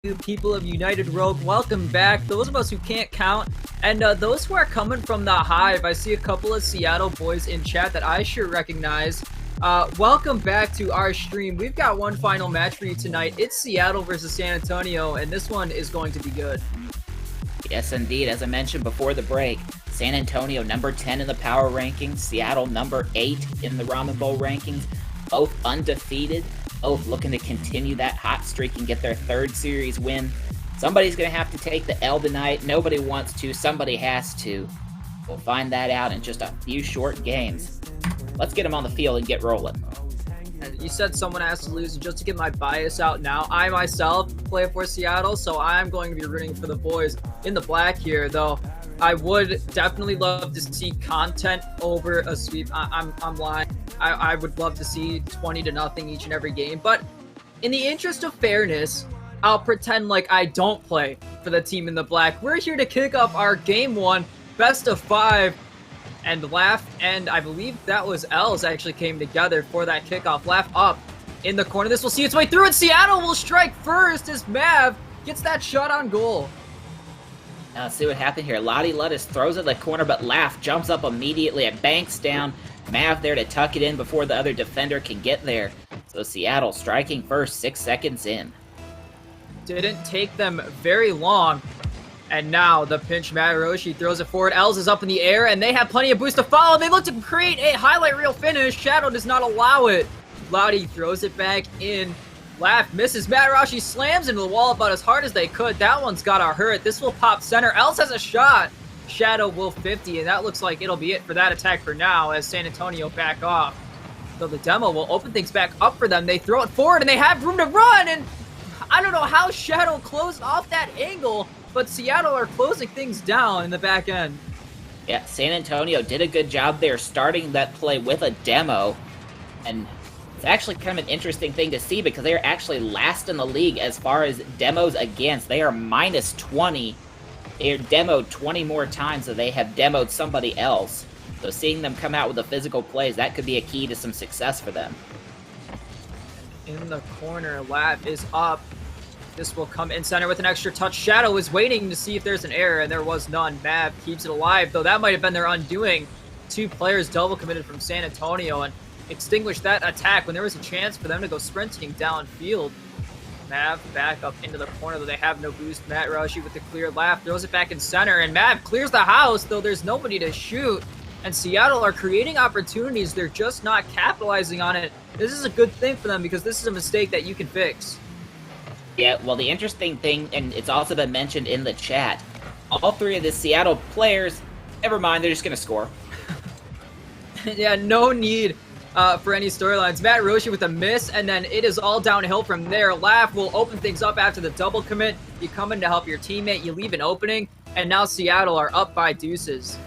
You people of United Rogue, welcome back. Those of us who can't count, and those who are coming from the Hive, I see a couple of Seattle boys in chat that I sure recognize. Welcome back to our stream. We've got one final match for you tonight. It's Seattle versus San Antonio, and this one is going to be good. Yes, indeed. As I mentioned before the break, San Antonio number 10 in the power rankings, Seattle number 8 in the Ramen Bowl rankings, both undefeated. Both looking to continue that hot streak and get their third series win. Somebody's going to have to take the L tonight. Nobody wants to. Somebody has to. We'll find that out in just a few short games. Let's get them on the field and get rolling. And you said someone has to lose. Just to get my bias out now, I myself play for Seattle, so I'm going to be rooting for the boys in the black here, though. I would definitely love to see content over a sweep. I'm lying. I would love to see 20-0 each and every game. But in the interest of fairness, I'll pretend like I don't play for the team in the black. We're here to kick off our game one, best of 5. And Laugh, and I believe that was Els actually came together for that kickoff. Laugh up in the corner. This will see its way through, and Seattle will strike first as Mav gets that shot on goal. Now let's see what happened here. Lottie Lettuce throws it in the corner, but Laugh jumps up immediately. It banks down. Mav there to tuck it in before the other defender can get there. So Seattle striking first, 6 seconds in. Didn't take them very long. And now the pinch, Matt Roshi throws it forward. Els is up in the air, and they have plenty of boost to follow. They look to create a highlight reel finish. Shadow does not allow it. Lottie throws it back in. Laugh misses. Matt Roshi slams into the wall about as hard as they could. That one's got to hurt. This will pop center. Els has a shot. Shadow will 50, and that looks like it'll be it for that attack for now as San Antonio back off. So the demo will open things back up for them. They throw it forward, and they have room to run, and I don't know how Shadow closed off that angle, but Seattle are closing things down in the back end. Yeah, San Antonio did a good job there starting that play with a demo, and it's actually kind of an interesting thing to see because they're actually last in the league as far as demos against. They are minus 20. They're demoed 20 more times than they have demoed somebody else. So seeing them come out with the physical plays, that could be a key to some success for them. In the corner, Lab is up. This will come in center with an extra touch. Shadow is waiting to see if there's an error, and there was none. Mav keeps it alive, though that might have been their undoing. 2 players double committed from San Antonio and extinguished that attack when there was a chance for them to go sprinting downfield. Mav back up into the corner, though they have no boost. Matt Roshi with the clear. Laugh throws it back in center, and Mav clears the house, though there's nobody to shoot. And Seattle are creating opportunities. They're just not capitalizing on it. This is a good thing for them because this is a mistake that you can fix. Yeah, well, the interesting thing, and it's also been mentioned in the chat, all 3 of the Seattle players, never mind, they're just going to score. Yeah, no need for any storylines. Matt Roshi with a miss, and then it is all downhill from there. Laugh will open things up after the double commit. You come in to help your teammate, you leave an opening, and now Seattle are up by deuces.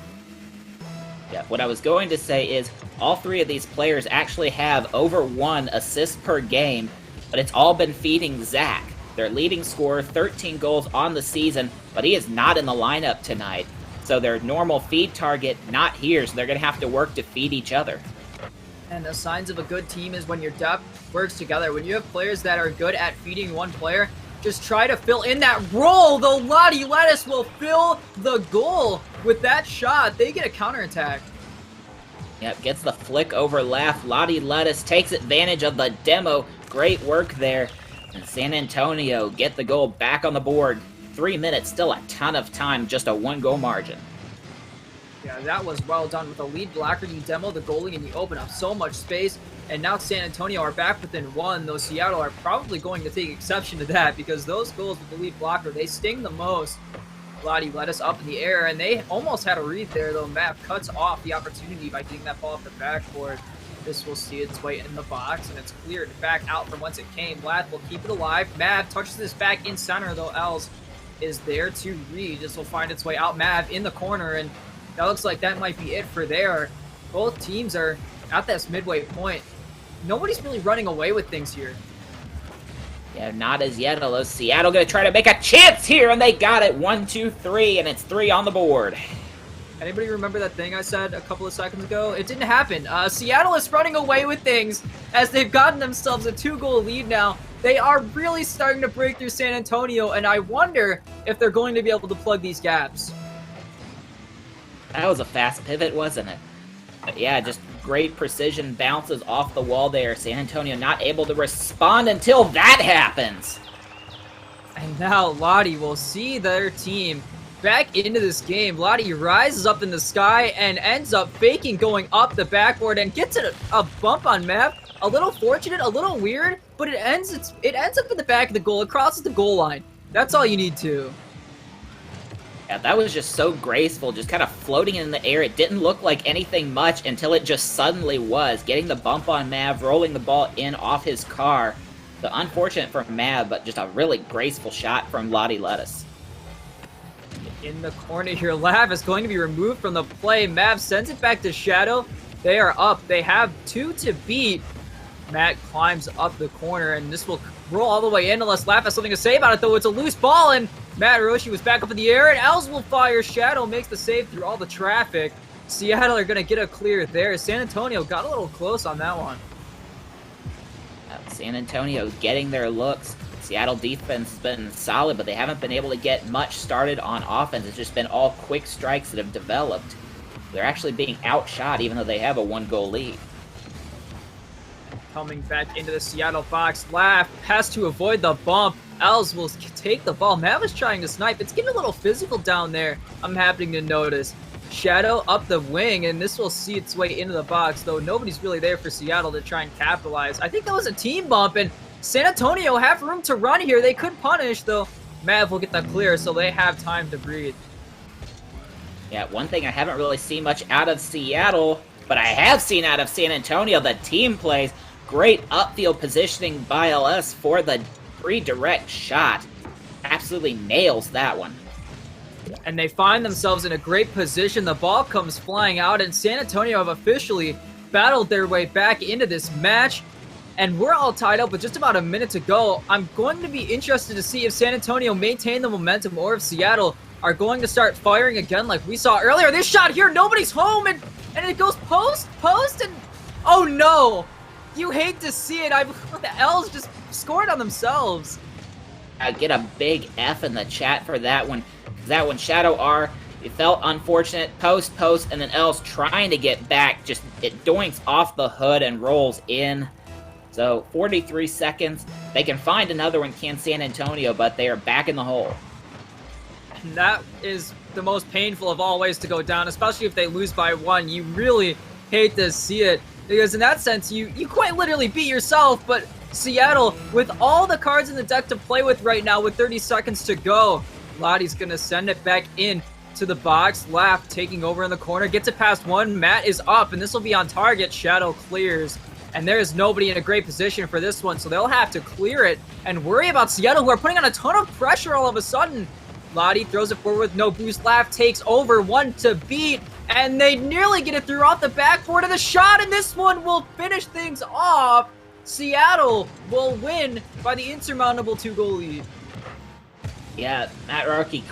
Yeah, what I was going to say is all 3 of these players actually have over 1 assist per game, but it's all been feeding Zach. Their leading scorer, 13 goals on the season, but he is not in the lineup tonight. So their normal feed target, not here, so they're going to have to work to feed each other. And the signs of a good team is when your depth works together. When you have players that are good at feeding one player, just try to fill in that role. Though Lottie Lettuce will fill the goal with that shot. They get a counterattack. Yep, gets the flick over Laugh. Lottie Lettuce takes advantage of the demo. Great work there. And San Antonio get the goal back on the board. 3 minutes, still a ton of time, just a 1-goal margin. Yeah, that was well done with the lead blocker. You demo the goalie and you open up so much space. And now San Antonio are back within 1, though Seattle are probably going to take exception to that because those goals with the lead blocker, they sting the most. Lottie Lettuce up in the air, and they almost had a read there, though Mav cuts off the opportunity by getting that ball off the backboard. This will see its way in the box, and it's cleared back out from whence it came. Lath will keep it alive. Mav touches this back in center, though Els is there to read. This will find its way out. Mav in the corner, and that looks like that might be it for there. Both teams are at this midway point. Nobody's really running away with things here. Yeah, not as yet, although Seattle going to try to make a chance here, and they got it. 1, 2, 3, and it's 3 on the board. Anybody remember that thing I said a couple of seconds ago? It didn't happen. Seattle is running away with things as they've gotten themselves a 2-goal lead now They are really starting to break through San Antonio, and I wonder if they're going to be able to plug these gaps. That was a fast pivot, wasn't it? But yeah, just great precision bounces off the wall there. San Antonio not able to respond until that happens. And now Lottie will see their team back into this game. Lottie rises up in the sky and ends up faking going up the backboard and gets a bump on Mav. A little fortunate, a little weird, but it ends up in the back of the goal. It crosses the goal line. That's all you need to. Yeah, that was just so graceful, just kind of floating in the air. It didn't look like anything much until it just suddenly was. Getting the bump on Mav, rolling the ball in off his car. So unfortunate for Mav, but just a really graceful shot from Lottie Lettuce. In the corner here, Lav is going to be removed from the play. Mav sends it back to Shadow. They are up. They have 2 to beat. Matt climbs up the corner, and this will roll all the way in unless Lav has something to say about it, though. It's a loose ball, and Matt Hiroshi was back up in the air, and Els will fire. Shadow makes the save through all the traffic. Seattle are going to get a clear there. San Antonio got a little close on that one. San Antonio getting their looks. Seattle defense has been solid, but they haven't been able to get much started on offense. It's just been all quick strikes that have developed. They're actually being outshot, even though they have a 1-goal lead. Coming back into the Seattle box, Lav has to avoid the bump. Els will take the ball. Mav is trying to snipe. It's getting a little physical down there, I'm happening to notice. Shadow up the wing, and this will see its way into the box, though nobody's really there for Seattle to try and capitalize. I think that was a team bump, and San Antonio have room to run here. They could punish, though. Mav will get that clear, so they have time to breathe. Yeah, one thing I haven't really seen much out of Seattle, but I have seen out of San Antonio, the team plays. Great upfield positioning by LS for the redirect shot. Absolutely nails that one. And they find themselves in a great position. The ball comes flying out, and San Antonio have officially battled their way back into this match. And we're all tied up with just about a minute to go. I'm going to be interested to see if San Antonio maintain the momentum or if Seattle are going to start firing again like we saw earlier. This shot here, nobody's home, and it goes post, and oh no! You hate to see it. The Els just scored on themselves. I get a big F in the chat for that one. That one, Shadow R, it felt unfortunate. Post, and then Els trying to get back. Just, it doinks off the hood and rolls in. So, 43 seconds. They can find another one, can San Antonio, but they are back in the hole. And that is the most painful of all ways to go down, especially if they lose by 1. You really hate to see it. Because in that sense, you quite literally beat yourself, but Seattle, with all the cards in the deck to play with right now with 30 seconds to go, Lottie's going to send it back in to the box. Laugh taking over in the corner, gets it past 1. Matt is up, and this will be on target. Shadow clears, and there is nobody in a great position for this one, so they'll have to clear it and worry about Seattle, who are putting on a ton of pressure all of a sudden. Lottie throws it forward with no boost. Laugh takes over, 1 to beat, and they nearly get it through off the backboard of the shot, and this one will finish things off. Seattle will win by the insurmountable 2-goal lead. Yeah, Matt Rocky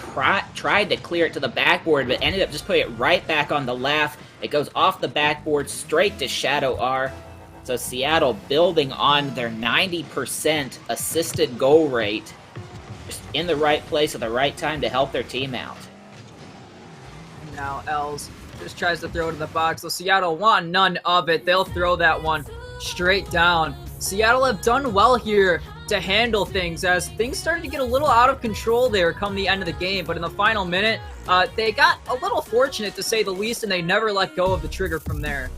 tried to clear it to the backboard, but ended up just putting it right back on the Laugh. It goes off the backboard straight to Shadow R. So Seattle building on their 90% assisted goal rate. Just in the right place at the right time to help their team out. Now Els just tries to throw it in the box, so Seattle want none of it. They'll throw that one straight down. Seattle have done well here to handle things as things started to get a little out of control there come the end of the game, but in the final minute, they got a little fortunate to say the least, and they never let go of the trigger from there.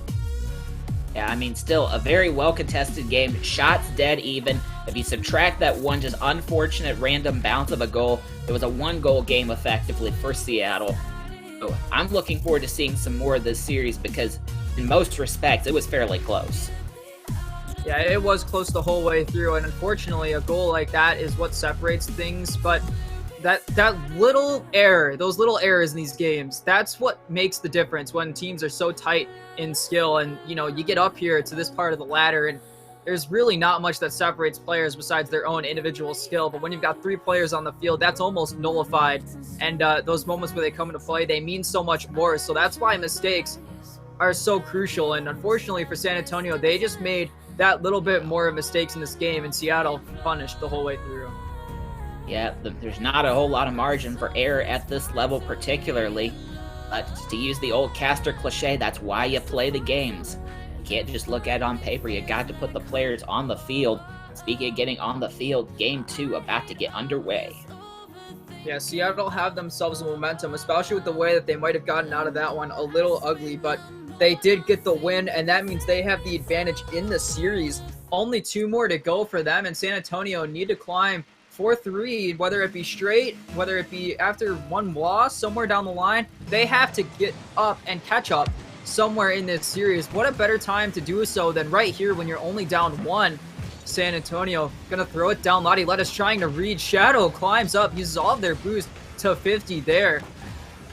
Yeah, I mean, still a very well-contested game. Shots dead even. If you subtract that one just unfortunate random bounce of a goal, it was a 1-goal game effectively for Seattle. So I'm looking forward to seeing some more of this series because in most respects, it was fairly close. Yeah, it was close the whole way through, and unfortunately, a goal like that is what separates things, but that little error, those little errors in these games, that's what makes the difference when teams are so tight in skill. And, you know, you get up here to this part of the ladder, and there's really not much that separates players besides their own individual skill. But when you've got 3 players on the field, that's almost nullified. And those moments where they come into play, they mean so much more. So that's why mistakes are so crucial. And unfortunately for San Antonio, they just made that little bit more of mistakes in this game, and Seattle punished the whole way through. Yeah, there's not a whole lot of margin for error at this level particularly. But to use the old caster cliche, that's why you play the games. You can't just look at it on paper, you got to put the players on the field. Speaking of getting on the field, Game 2 about to get underway. Yeah, Seattle have themselves a momentum, especially with the way that they might have gotten out of that one a little ugly, but they did get the win, and that means they have the advantage in the series. Only 2 more to go for them, and San Antonio need to climb 4-3, whether it be straight, whether it be after one loss somewhere down the line. They have to get up and catch up somewhere in this series. What a better time to do so than right here when you're only down 1. San Antonio gonna throw it down. Lottie Lettuce trying to read. Shadow climbs up, uses all of their boost to 50 there.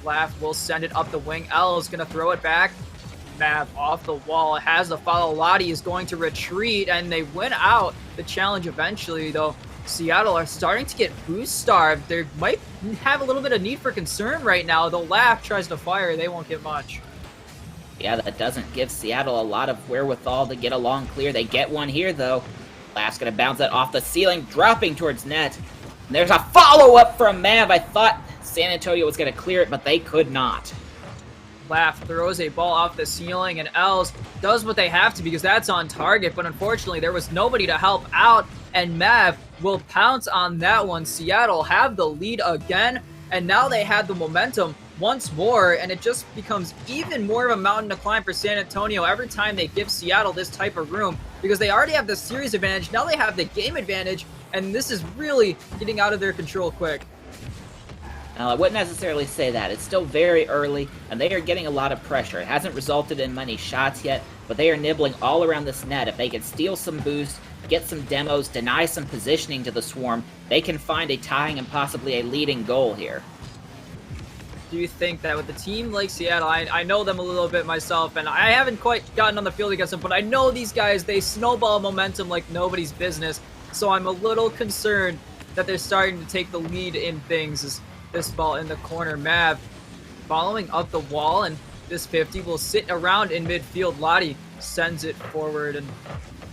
Laugh will send it up the wing. L is gonna throw it back. Mav off the wall, has the follow. Lottie is going to retreat, and they win out the challenge eventually, though. Seattle are starting to get boost starved. They might have a little bit of need for concern right now, though Laugh tries to fire. They won't get much. Yeah, that doesn't give Seattle a lot of wherewithal to get a long clear. They get one here, though. Laugh's gonna bounce that off the ceiling, dropping towards net. And there's a follow-up from Mav. I thought San Antonio was gonna clear it, but they could not. Laugh throws a ball off the ceiling, and Els does what they have to because that's on target, but unfortunately there was nobody to help out, and Mav will pounce on that one. Seattle have the lead again, and now they have the momentum once more, and it just becomes even more of a mountain to climb for San Antonio every time they give Seattle this type of room, because they already have the series advantage, now they have the game advantage, and this is really getting out of their control quick. I wouldn't necessarily say that. It's still very early, and they are getting a lot of pressure. It hasn't resulted in many shots yet, but they are nibbling all around this net. If they can steal some boost, get some demos, deny some positioning to the Swarm, they can find a tying and possibly a leading goal here. Do you think that with a team like Seattle, I know them a little bit myself, and I haven't quite gotten on the field against them, but I know these guys, they snowball momentum like nobody's business, so I'm a little concerned that they're starting to take the lead in things. This ball in the corner. Mav following up the wall, and this 50 will sit around in midfield. Lottie sends it forward, and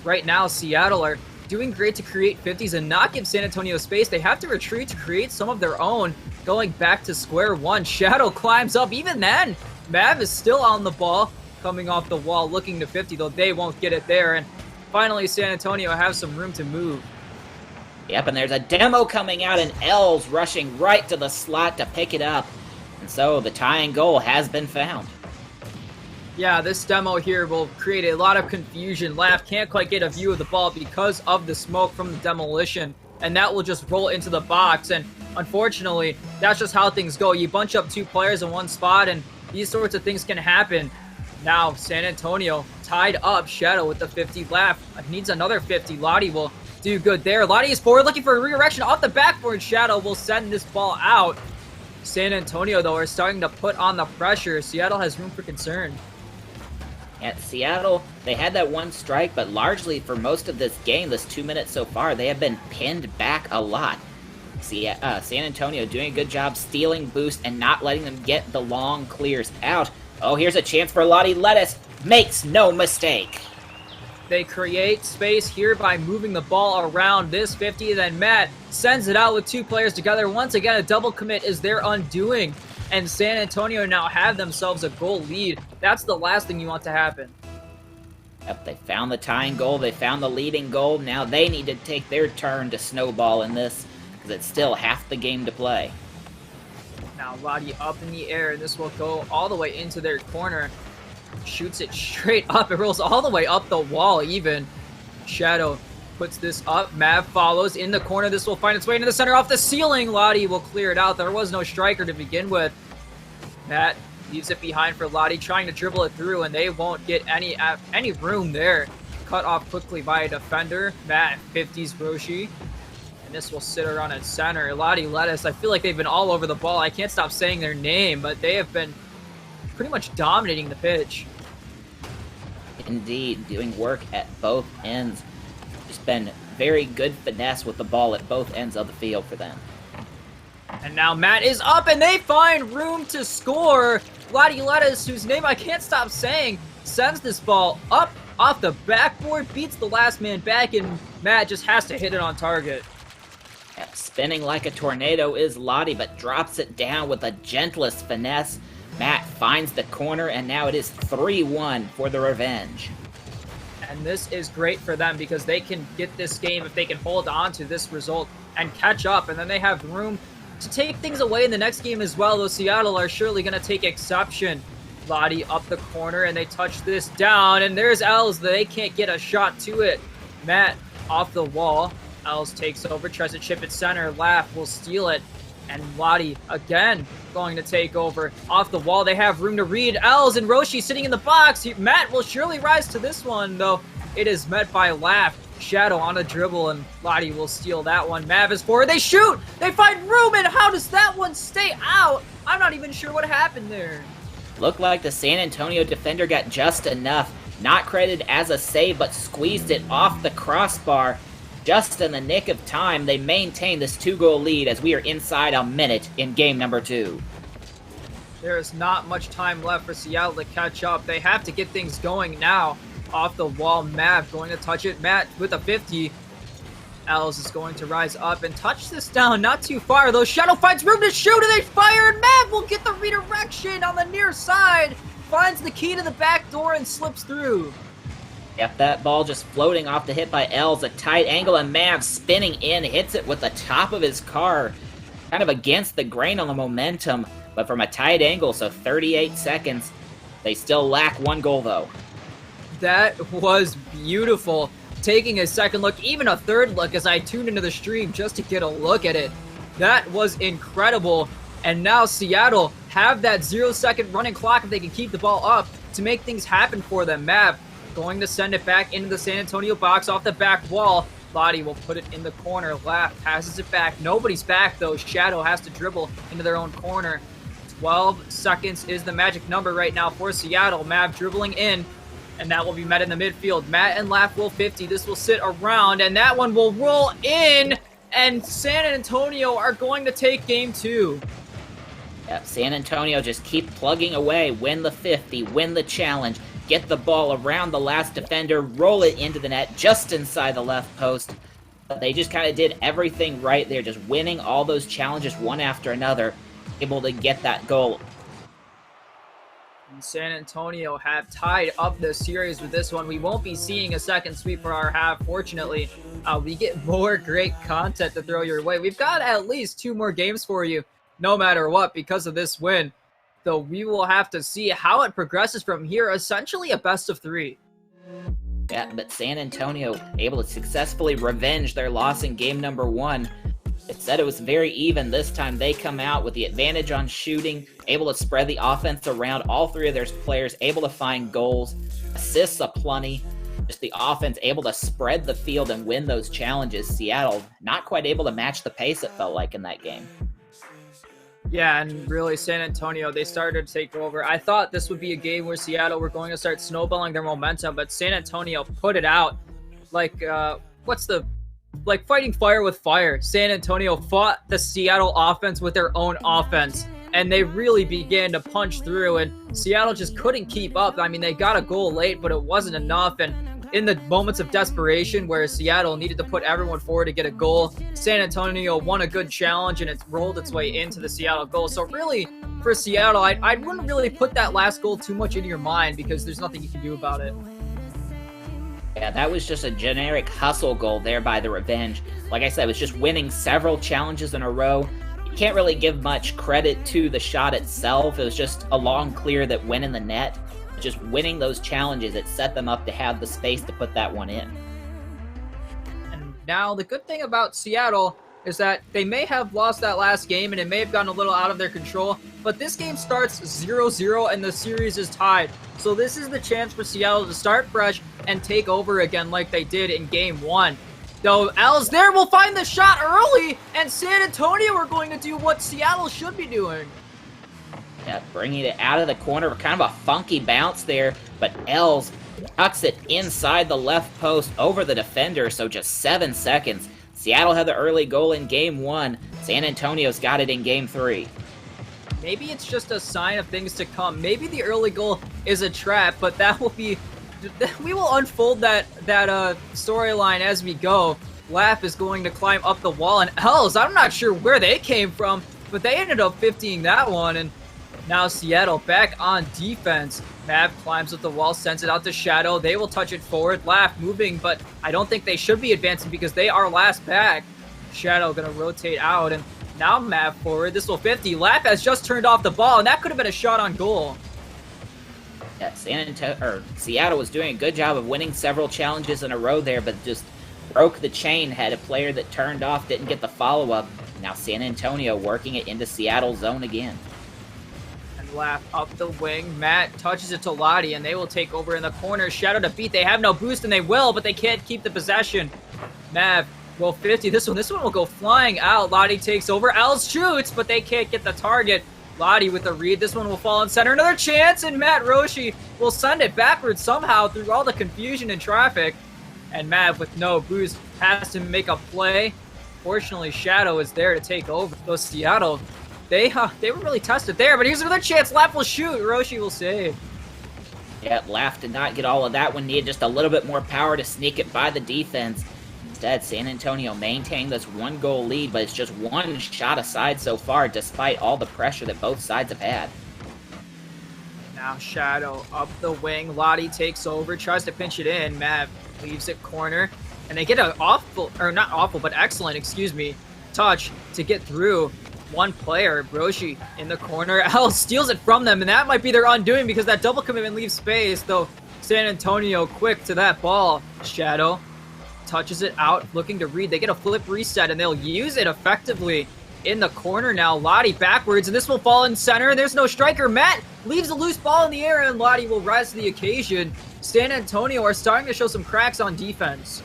right now Seattle are doing great to create 50s and not give San Antonio space. They have to retreat to create some of their own, going back to square one. Shadow climbs up. Even then, Mav is still on the ball, coming off the wall, looking to 50, though they won't get it there, and finally San Antonio has some room to move. Yep, and there's a demo coming out, and L's rushing right to the slot to pick it up. And so the tying goal has been found. Yeah, this demo here will create a lot of confusion. Laugh can't quite get a view of the ball because of the smoke from the demolition, and that will just roll into the box. And unfortunately, that's just how things go. You bunch up 2 players in one spot, and these sorts of things can happen. Now, San Antonio tied up. Shadow with the 50. Laugh needs another 50. Lottie will do good there. Lottie is forward, looking for a redirection off the backboard. Shadow will send this ball out. San Antonio, though, are starting to put on the pressure. Seattle has room for concern. At Seattle, they had that one strike, but largely for most of this game, this 2 minutes so far, they have been pinned back a lot. San Antonio doing a good job stealing boost and not letting them get the long clears out. Oh, here's a chance for Lottie Lettuce. Makes no mistake. They create space here by moving the ball around this 50, then Matt sends it out with 2 players together. Once again, a double commit is their undoing, and San Antonio now have themselves a goal lead. That's the last thing you want to happen. Yep, they found the tying goal, they found the leading goal. Now they need to take their turn to snowball in this, because it's still half the game to play. Now Lottie up in the air, and this will go all the way into their corner. Shoots it straight up. It rolls all the way up the wall even. Shadow puts this up. Mav follows in the corner. This will find its way into the center off the ceiling. Lottie will clear it out. There was no striker to begin with. Matt leaves it behind for Lottie, trying to dribble it through, and they won't get any room there. Cut off quickly by a defender. Matt 50s Roshi. And this will sit around at center. Lottie Lettuce, I feel like they've been all over the ball. I can't stop saying their name, but they have been pretty much dominating the pitch. Indeed, doing work at both ends. Just been very good finesse with the ball at both ends of the field for them. And now Matt is up, and they find room to score. Lottie Lettuce, whose name I can't stop saying, sends this ball up off the backboard, beats the last man back, and Matt just has to hit it on target. Yep, spinning like a tornado is Lottie, but drops it down with the gentlest finesse. Matt finds the corner, and now it is 3-1 for the Revenge. And this is great for them because they can get this game if they can hold on to this result and catch up, and then they have room to take things away in the next game as well, though Seattle are surely going to take exception. Lottie up the corner, and they touch this down, and there's Els. They can't get a shot to it. Matt off the wall. Els takes over, tries to chip it center. Laugh will steal it, and Lottie again going to take over. Off the wall, they have room to read. Els and Roshi sitting in the box. Matt will surely rise to this one, though it is met by Laugh. Shadow on a dribble, and Lottie will steal that one. Mav is forward. They shoot! They find room, and how does that one stay out? I'm not even sure what happened there. Looked like the San Antonio defender got just enough. Not credited as a save, but squeezed it off the crossbar. Just in the nick of time, they maintain this 2-goal lead as we are inside a minute in game number 2. There is not much time left for Seattle to catch up. They have to get things going now. Off the wall, Mav going to touch it. Matt with a 50. Els is going to rise up and touch this down. Not too far, though. Shadow finds room to shoot, and they fire, and Mav will get the redirection on the near side. Finds the key to the back door and slips through. Yep, that ball just floating off the hit by Els. A tight angle, and Mav spinning in, hits it with the top of his car. Kind of against the grain on the momentum, but from a tight angle, so 38 seconds. They still lack 1 goal, though. That was beautiful. Taking a second look, even a third look as I tuned into the stream just to get a look at it. That was incredible. And now Seattle have that 0-second running clock if they can keep the ball up to make things happen for them. Mav going to send it back into the San Antonio box off the back wall. Lottie will put it in the corner. Laugh passes it back. Nobody's back, though. Shadow has to dribble into their own corner. 12 seconds is the magic number right now for Seattle. Mav dribbling in, and that will be met in the midfield. Matt and Laugh will 50. This will sit around, and that one will roll in, and San Antonio are going to take game 2. Yep, San Antonio just keep plugging away, win the 50, win the challenge, get the ball around the last defender, roll it into the net just inside the left post. But they just kind of did everything right there, just winning all those challenges one after another, able to get that goal. And San Antonio have tied up the series with this one. We won't be seeing a second sweep for our half, fortunately. We get more great content to throw your way. We've got at least 2 more games for you, no matter what, because of this win. Though we will have to see how it progresses from here, essentially a best of 3. Yeah, but San Antonio able to successfully revenge their loss in game number 1. It said it was very even. This time they come out with the advantage on shooting, able to spread the offense around. All 3 of their players able to find goals, assists aplenty. Just the offense able to spread the field and win those challenges. Seattle not quite able to match the pace, it felt like, in that game. Yeah, and really San Antonio, they started to take over. I thought this would be a game where Seattle were going to start snowballing their momentum, but San Antonio put it out like, like fighting fire with fire. San Antonio fought the Seattle offense with their own offense, and they really began to punch through, and Seattle just couldn't keep up. I mean, they got a goal late, but it wasn't enough, and in the moments of desperation where Seattle needed to put everyone forward to get a goal, San Antonio won a good challenge, and it's rolled its way into the Seattle goal. So really, for Seattle, I wouldn't really put that last goal too much into your mind because there's nothing you can do about it. Yeah, that was just a generic hustle goal there by the Revenge. Like I said, it was just winning several challenges in a row. You can't really give much credit to the shot itself. It was just a long clear that went in the net. Just winning those challenges, it set them up to have the space to put that one in. And now the good thing about Seattle is that they may have lost that last game and it may have gotten a little out of their control, but this game starts 0-0 and the series is tied. So this is the chance for Seattle to start fresh and take over again like they did in game 1. Though Els there will find the shot early, and San Antonio are going to do what Seattle should be doing. Yeah, bringing it out of the corner, kind of a funky bounce there, but Els tucks it inside the left post over the defender, so just 7 seconds. Seattle had the early goal in game 1. San Antonio's got it in game 3. Maybe it's just a sign of things to come. Maybe the early goal is a trap, but that will be we will unfold that storyline as we go. Lap is going to climb up the wall, and Hells, I'm not sure where they came from, but they ended up 50ing that one, and now Seattle back on defense. Mav climbs up the wall, sends it out to Shadow. They will touch it forward. Lap moving, but I don't think they should be advancing because they are last back. Shadow gonna rotate out, and now Mav forward. This will 50. Lap has just turned off the ball, and that could have been a shot on goal. Yeah, Seattle was doing a good job of winning several challenges in a row there, but just broke the chain, had a player that turned off, didn't get the follow-up. Now San Antonio working it into Seattle's zone again. And Lap up the wing. Matt touches it to Lottie, and they will take over in the corner. Shadow to beat. They have no boost, and they will, but they can't keep the possession. Mav will 50. This one will go flying out. Lottie takes over. Els shoots, but they can't get the target. Lottie with the read. This one will fall in center. Another chance, and Matt Roshi will send it backwards somehow through all the confusion and traffic. And Mav with no boost has to make a play. Fortunately, Shadow is there to take over. Those Seattle, they were really tested there, but here's another chance. Lap will shoot. Roshi will save. Yeah, Lap did not get all of that one. Needed just a little bit more power to sneak it by the defense. Instead, San Antonio maintaining this 1-goal lead, but it's just one shot aside so far, despite all the pressure that both sides have had. Now Shadow up the wing. Lottie takes over, tries to pinch it in. Mav leaves it corner, and they get an awful, or not awful, but excellent, touch to get through one player. Broshi in the corner. El steals it from them, and that might be their undoing because that double commitment leaves space, though San Antonio quick to that ball. Shadow touches it out, looking to read. They get a flip reset, and they'll use it effectively in the corner now. Lottie backwards, and this will fall in center. There's no striker. Matt leaves a loose ball in the air, and Lottie will rise to the occasion. San Antonio are starting to show some cracks on defense.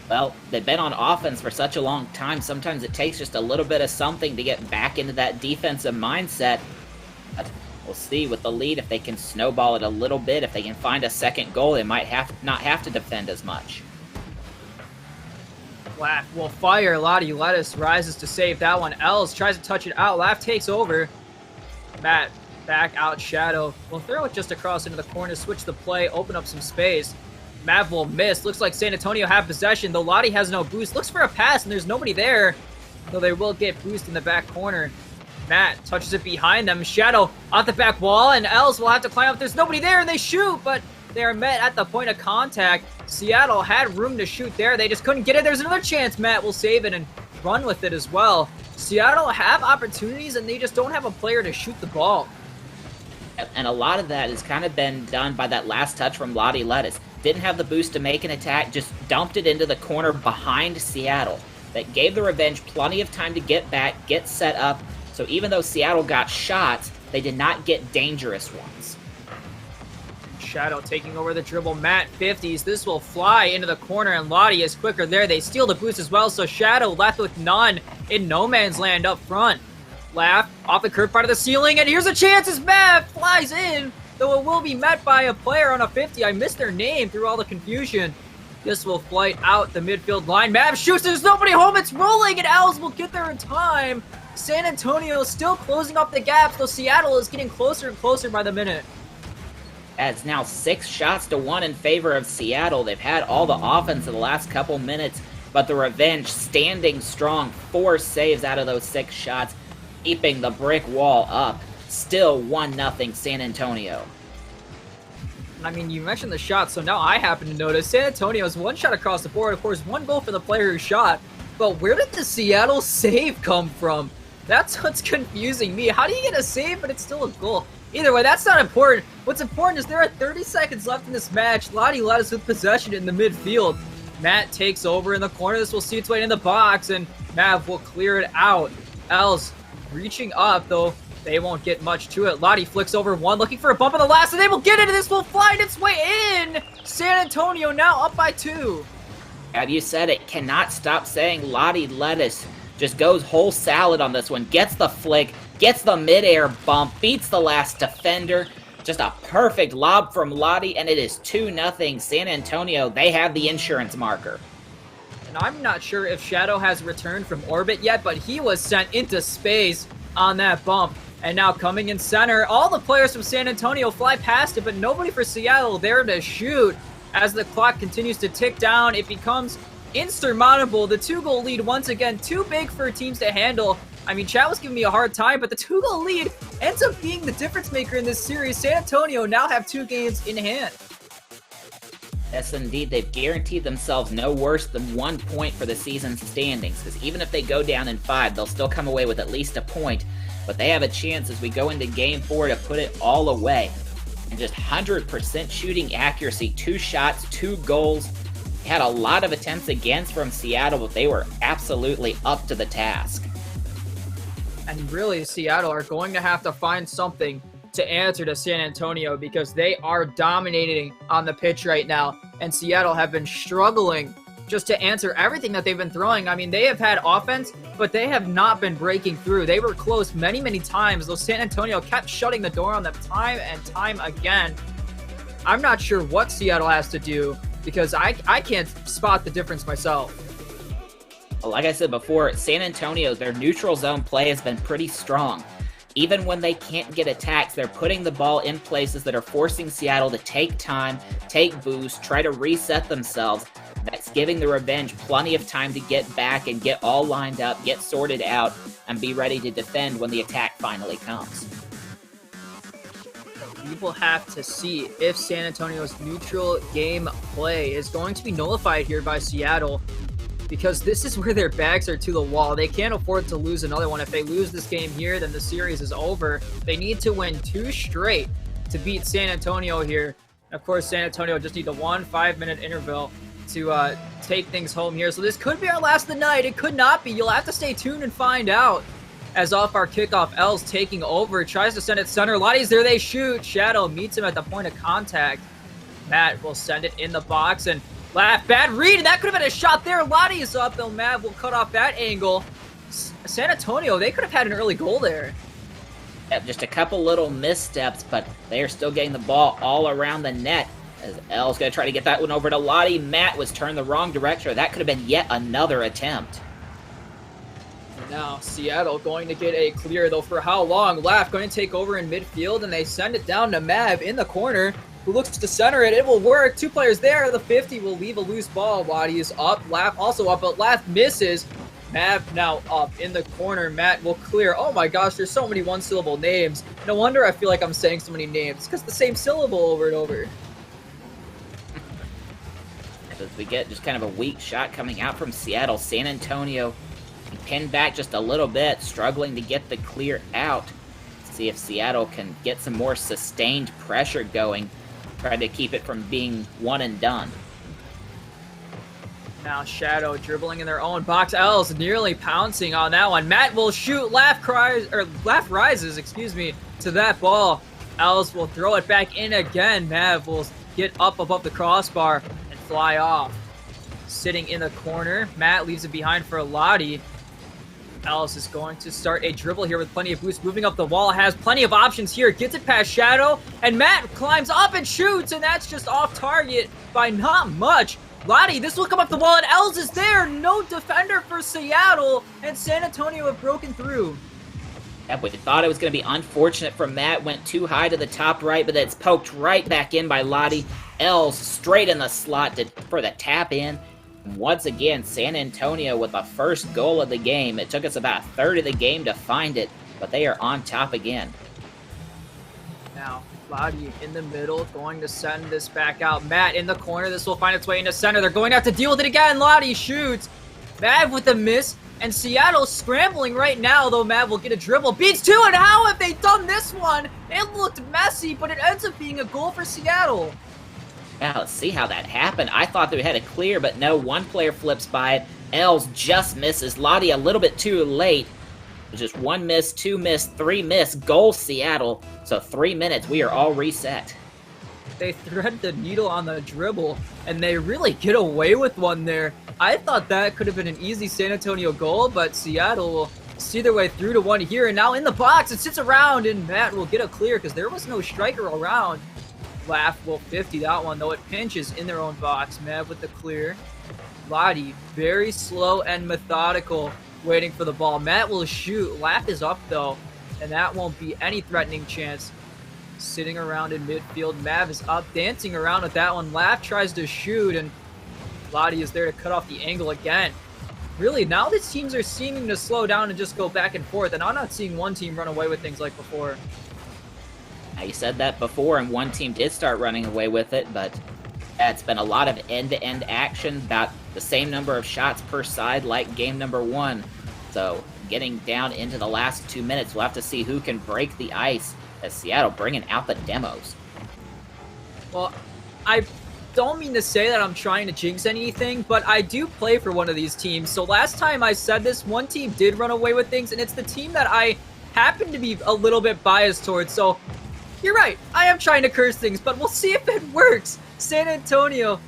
Well, they've been on offense for such a long time. Sometimes it takes just a little bit of something to get back into that defensive mindset. But we'll see with the lead if they can snowball it a little bit. If they can find a second goal, they might not have to defend as much. Laugh will fire. Lottie Lettuce rises to save that one. Els tries to touch it out. Laugh takes over. Matt back out. Shadow will throw it just across into the corner, switch the play, open up some space. Mav will miss. Looks like San Antonio have possession, though Lottie has no boost. Looks for a pass, and there's nobody there, though they will get boost in the back corner. Matt touches it behind them. Shadow off the back wall, and Els will have to climb up. There's nobody there, and they shoot, but they are met at the point of contact. Seattle had room to shoot there. They just couldn't get it. There's another chance. Matt will save it and run with it as well. Seattle have opportunities, and they just don't have a player to shoot the ball. And a lot of that has kind of been done by that last touch from Lottie Lettuce. Didn't have the boost to make an attack, just dumped it into the corner behind Seattle. That gave the Revenge plenty of time to get back, get set up. So even though Seattle got shots, they did not get dangerous ones. Shadow taking over the dribble. Matt 50s. This will fly into the corner, and Lottie is quicker there. They steal the boost as well, so Shadow left with none in no man's land up front. Laugh off the curved part of the ceiling, and here's a chance as Matt flies in, though it will be met by a player on a 50. I missed their name through all the confusion. This will flight out the midfield line. Mav shoots, there's nobody home, it's rolling, and Els will get there in time. San Antonio is still closing up the gaps, though Seattle is getting closer and closer by the minute. It's now 6 shots to 1 in favor of Seattle. They've had all the offense in the last couple minutes, but the Revenge standing strong. 4 saves out of those 6 shots, keeping the brick wall up. Still 1-0 San Antonio. I mean, you mentioned the shot, so now I happen to notice San Antonio's 1 shot across the board. Of course, 1 goal for the player who shot. But where did the Seattle save come from? That's what's confusing me. How do you get a save, but it's still a goal? Either way, that's not important. What's important is there are 30 seconds left in this match. Lottie Lettuce with possession in the midfield. Matt takes over in the corner. This will see its way in the box, and Mav will clear it out. Els reaching up, though they won't get much to it. Lottie flicks over one, looking for a bump in the last, and they will get it, and this will find its way in! San Antonio now up by 2. Have you said it? Cannot stop saying Lottie Lettuce just goes whole salad on this one. Gets the flick, gets the midair bump, beats the last defender. Just a perfect lob from Lottie, and it is 2-0 San Antonio. They have the insurance marker. And I'm not sure if Shadow has returned from orbit yet, but he was sent into space on that bump. And now coming in center, all the players from San Antonio fly past it, but nobody for Seattle there to shoot. As the clock continues to tick down, it becomes insurmountable. The 2-goal lead, once again, too big for teams to handle. I mean, chat was giving me a hard time, but the 2-goal lead ends up being the difference maker in this series. San Antonio now have 2 games in hand. Yes, indeed. They've guaranteed themselves no worse than 1 point for the season standings, because even if they go down in 5, they'll still come away with at least a point. But they have a chance as we go into Game 4 to put it all away. And just 100% shooting accuracy, 2 shots, 2 goals. They had a lot of attempts against from Seattle, but they were absolutely up to the task. And really, Seattle are going to have to find something to answer to San Antonio because they are dominating on the pitch right now. And Seattle have been struggling just to answer everything that they've been throwing. I mean, they have had offense, but they have not been breaking through. They were close many, many times, though San Antonio kept shutting the door on them time and time again. I'm not sure what Seattle has to do because I can't spot the difference myself. Like I said before, San Antonio, their neutral zone play has been pretty strong. Even when they can't get attacks, they're putting the ball in places that are forcing Seattle to take time, take boost, try to reset themselves. That's giving the Revenge plenty of time to get back and get all lined up, get sorted out, and be ready to defend when the attack finally comes. We will have to see if San Antonio's neutral game play is going to be nullified here by Seattle, because this is where their backs are to the wall. They can't afford to lose another one. If they lose this game here, then the series is over. They need to win 2 straight to beat San Antonio here. Of course, San Antonio just need a 1 5-minute interval to take things home here. So this could be our last of the night. It could not be. You'll have to stay tuned and find out. As off our kickoff, L's taking over. Tries to send it center. Lottie's there. They shoot. Shadow meets him at the point of contact. Matt will send it in the box and laugh. Bad read, and that could have been a shot there. Lottie is up, though. Matt will cut off that angle. San Antonio, they could have had an early goal there. Yep, just a couple little missteps, but they are still getting the ball all around the net. As L's going to try to get that one over to Lottie. Matt was turned the wrong direction. That could have been yet another attempt. Now, Seattle going to get a clear, though, for how long? Laugh going to take over in midfield, and they send it down to Mav in the corner, who looks to center it. It will work. 2 players there. The 50 will leave a loose ball. Lottie is up. Laugh also up, but Laugh misses. Mav now up in the corner. Matt will clear. Oh my gosh, there's so many one-syllable names. No wonder I feel like I'm saying so many names, because the same syllable over and over. As we get just kind of a weak shot coming out from Seattle, San Antonio pinned back just a little bit, struggling to get the clear out. See if Seattle can get some more sustained pressure going, try to keep it from being one and done. Now Shadow dribbling in their own box. L's nearly pouncing on that one. Matt will shoot. Laugh rises, to that ball. L's will throw it back in again. Mav will get up above the crossbar and fly off. Sitting in the corner, Matt leaves it behind for Lottie. Ellis is going to start a dribble here with plenty of boost. Moving up the wall, has plenty of options here. Gets it past Shadow, and Matt climbs up and shoots, and that's just off target by not much. Lottie, this will come up the wall, and Els is there. No defender for Seattle, and San Antonio have broken through. Yeah, we thought it was going to be unfortunate for Matt. Went too high to the top right, but it's poked right back in by Lottie. Els straight in the slot for the tap in. Once again, San Antonio with the first goal of the game. It took us about a third of the game to find it, but they are on top again. Now, Lottie in the middle, going to send this back out. Matt in the corner. This will find its way into center. They're going to have to deal with it again. Lottie shoots. Mav with the miss, and Seattle scrambling right now, though Mav will get a dribble. Beats 2, and how have they done this one? It looked messy, but it ends up being a goal for Seattle. Now, let's see how that happened. I thought that we had a clear, but no, one player flips by it. Els just misses. Lottie a little bit too late. Just 1 miss, 2 miss, 3 miss. Goal Seattle. So 3 minutes, we are all reset. They thread the needle on the dribble, and they really get away with one there. I thought that could have been an easy San Antonio goal, but Seattle will see their way through to one here. And now in the box, it sits around, and Matt will get a clear because there was no striker around. Laugh will 50 that one, though it pinches in their own box. Mav with the clear. Lottie, very slow and methodical, waiting for the ball. Matt will shoot. Laugh is up, though, and that won't be any threatening chance. Sitting around in midfield, Mav is up, dancing around with that one. Laugh tries to shoot, and Lottie is there to cut off the angle again. Really, now these teams are seeming to slow down and just go back and forth, and I'm not seeing one team run away with things like before. Now, you said that before, and one team did start running away with it, but it's been a lot of end-to-end action, about the same number of shots per side like game number 1. So, getting down into the last 2 minutes, we'll have to see who can break the ice as Seattle bringing out the demos. Well, I don't mean to say that I'm trying to jinx anything, but I do play for one of these teams. So last time I said this, one team did run away with things, and it's the team that I happen to be a little bit biased towards. So you're right, I am trying to curse things, but we'll see if it works. San Antonio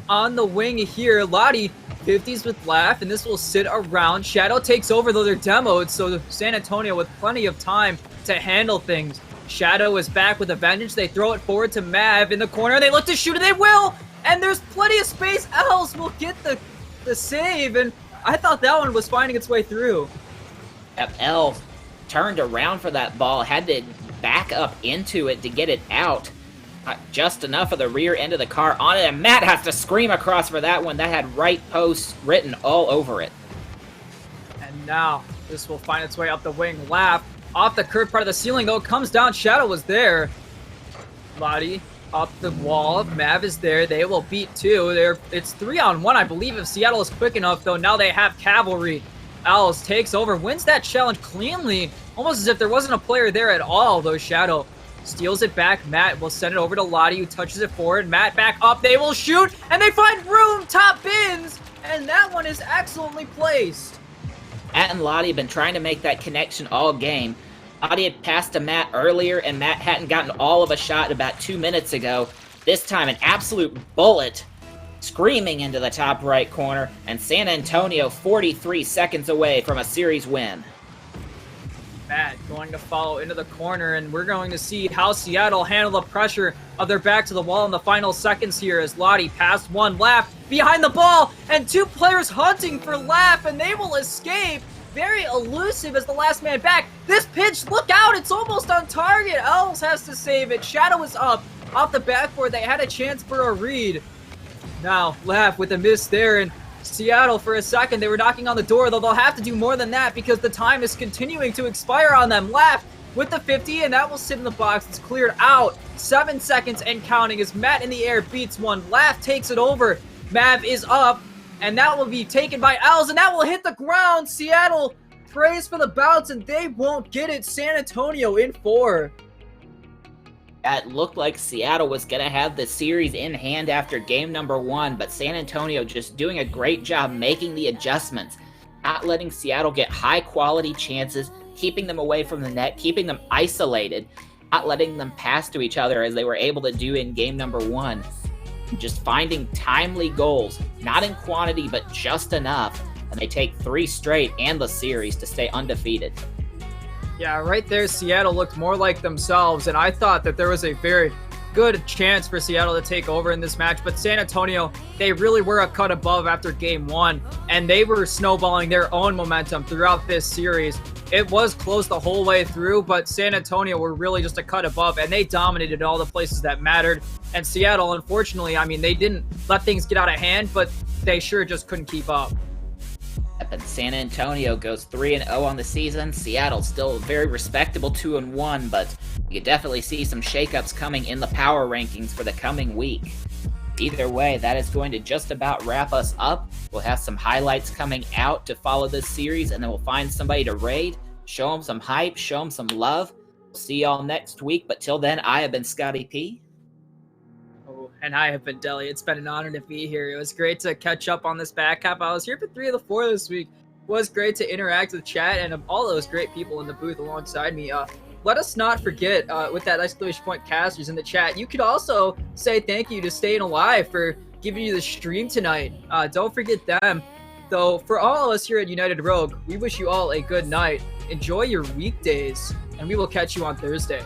on the wing here. Lottie 50s with Laugh, and this will sit around. Shadow takes over, though they're demoed, so San Antonio with plenty of time to handle things. Shadow is back with a vengeance. They throw it forward to Mav in the corner. They look to shoot, and they will! And there's plenty of space. Els will get the save, and I thought that one was finding its way through. Yep, Els turned around for that ball, had to back up into it to get it out. Just enough of the rear end of the car on it, and Matt has to scream across for that one. That had right post written all over it. And now this will find its way up the wing. Laugh off the curved part of the ceiling, though. It comes down. Shadow was there. Lottie up the wall. Mav is there. They will beat two. It's 3-on-1, I believe, if Seattle is quick enough, though. Now they have cavalry. Els takes over, wins that challenge cleanly, almost as if there wasn't a player there at all, though. Shadow steals it back. Matt will send it over to Lottie, who touches it forward. Matt back up. They will shoot, and they find room. Top bins, and that one is excellently placed. Matt and Lottie have been trying to make that connection all game. Lottie had passed to Matt earlier, and Matt hadn't gotten all of a shot about 2 minutes ago. This time, an absolute bullet screaming into the top right corner, and San Antonio 43 seconds away from a series win. Matt going to follow into the corner, and we're going to see how Seattle handle the pressure of their back to the wall in the final seconds here as Lottie passed one. Laugh behind the ball, and two players hunting for Laugh, and they will escape. Very elusive as the last man back. This pitch, look out, it's almost on target. Els has to save it. Shadow is up off the backboard. They had a chance for a read. Now, Laugh with a miss there, and Seattle for a second, they were knocking on the door, though they'll have to do more than that because the time is continuing to expire on them. Laugh with the 50, and that will sit in the box. It's cleared out. 7 seconds and counting as Matt in the air beats one. Laugh takes it over. Mav is up, and that will be taken by Els, and that will hit the ground. Seattle prays for the bounce, and they won't get it. San Antonio in 4. It looked like Seattle was going to have the series in hand after game number 1, but San Antonio just doing a great job making the adjustments, not letting Seattle get high-quality chances, keeping them away from the net, keeping them isolated, not letting them pass to each other as they were able to do in game number 1. Just finding timely goals, not in quantity, but just enough, and they take 3 straight and the series to stay undefeated. Yeah, right there, Seattle looked more like themselves, and I thought that there was a very good chance for Seattle to take over in this match, but San Antonio, they really were a cut above after game 1, and they were snowballing their own momentum throughout this series. It was close the whole way through, but San Antonio were really just a cut above, and they dominated all the places that mattered, and Seattle, unfortunately, I mean, they didn't let things get out of hand, but they sure just couldn't keep up. And San Antonio goes 3-0 on the season. Seattle still very respectable 2-1, but you could definitely see some shakeups coming in the power rankings for the coming week. Either way, that is going to just about wrap us up. We'll have some highlights coming out to follow this series, and then we'll find somebody to raid, show them some hype, show them some love. We'll see y'all next week, but till then, I have been Scotty P. And I have been Deli. It's been an honor to be here. It was great to catch up on this back half. I was here for 3 of the 4 this week. It was great to interact with chat and all those great people in the booth alongside me. Let us not forget, with that exclamation point casters in the chat, you could also say thank you to Staying Alive for giving you the stream tonight. Don't forget them. Though, for all of us here at United Rogue, we wish you all a good night. Enjoy your weekdays, and we will catch you on Thursday.